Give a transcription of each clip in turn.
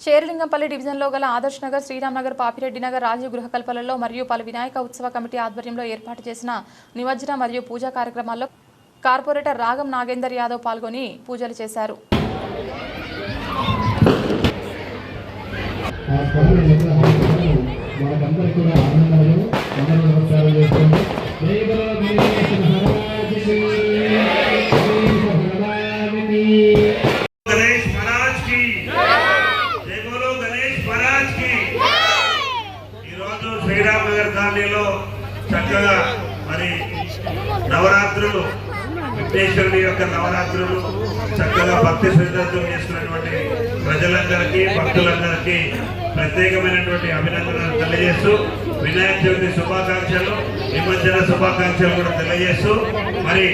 షేర్లింగంపల్లి డివిజన్లో గల ఆదర్శ్ నగర్, శ్రీరామ్ నగర్, పాపిరెడ్డి నగర్, రాజీవ్ గృహకల్పలలో మరియు పలు వినాయక ఉత్సవ కమిటీ ఆధ్వర్యంలో ఏర్పాటు చేసిన నిమజ్జన మరియు పూజా కార్యక్రమాల్లో కార్పొరేటర్ రాగం నాగేందర్ యాదవ్ పాల్గొని పూజలు చేశారు. శ్రీరామ్ నగర్ కాలనీలో చక్కగా మరి నవరాత్రులు, విఘ్నేశ్వరుని యొక్క నవరాత్రులు చక్కగా భక్తి శ్రద్ధలతో చేస్తున్నటువంటి ప్రజలందరికీ, భక్తులందరికీ ప్రత్యేకమైనటువంటి అభినందనలు తెలియజేస్తూ, వినాయక చవితి శుభాకాంక్షలు, నిమజ్జన శుభాకాంక్షలు కూడా తెలియజేస్తూ, మరి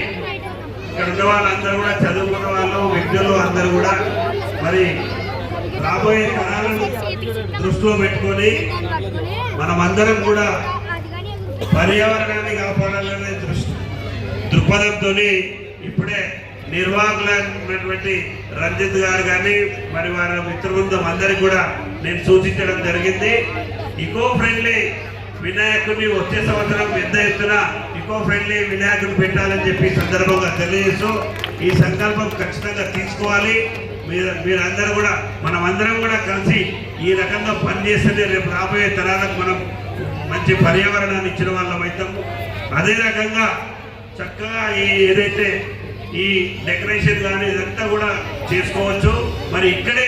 ఇక్కడ ఉన్న వాళ్ళందరూ కూడా చదువుకున్న వాళ్ళు, విద్యులు అందరూ కూడా మరి రాబోయే తరాలను దృష్టిలో పెట్టుకొని మనమందరం కూడా పర్యావరణాన్ని కాపాడాలనే దృక్పథంతో ఇప్పుడే నిర్వాహకులైనటువంటి రంజిత్ గారు కానీ మరి వారి మిత్రబృందం అందరికి కూడా నేను సూచించడం జరిగింది. ఈకో ఫ్రెండ్లీ వినాయకుడిని వచ్చే సంవత్సరం పెద్ద ఎత్తున ఈకో ఫ్రెండ్లీ వినాయకుడిని పెట్టాలని చెప్పి సందర్భంగా తెలియజేస్తూ, ఈ సంకల్పం ఖచ్చితంగా తీసుకోవాలి. మీరందరూ కూడా, మనమందరం కూడా కలిసి ఈ రకంగా పనిచేస్తే రేపు రాబోయే తరాలకు మనం మంచి పర్యావరణాన్ని ఇచ్చిన వాళ్ళం అవుతాము. అదే రకంగా చక్కగా ఏదైతే ఈ డెకరేషన్ కానీ ఇదంతా కూడా చేసుకోవచ్చు. మరి ఇక్కడే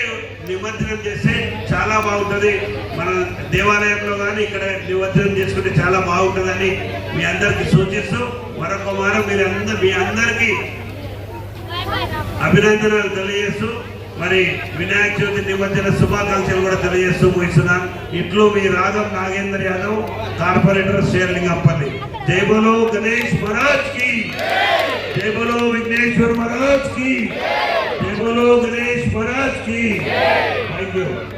నిమజ్జనం చేస్తే చాలా బాగుంటుంది. మన దేవాలయంలో కానీ ఇక్కడ నిమజ్జనం చేసుకుంటే చాలా బాగుంటుందని మీ అందరికీ సూచిస్తూ, మరొక వారం మీ అందరికీ అభినందనలు తెలియజేస్తూ, మరి వినాయక చవితి నిమజ్జన శుభాకాంక్షలు కూడా తెలియజేస్తూ ముగిస్తున్నాను. ఇట్లు మీ రాగం నాగేందర్ యాదవ్, కార్పొరేటర్ షేర్లింగంపల్లి. జై బోలో గణేష్ మహారాజ్ की, जय बोलो विघ्नेश्वर महाराज की, जय बोलो गणेश महाराज की। Thank you.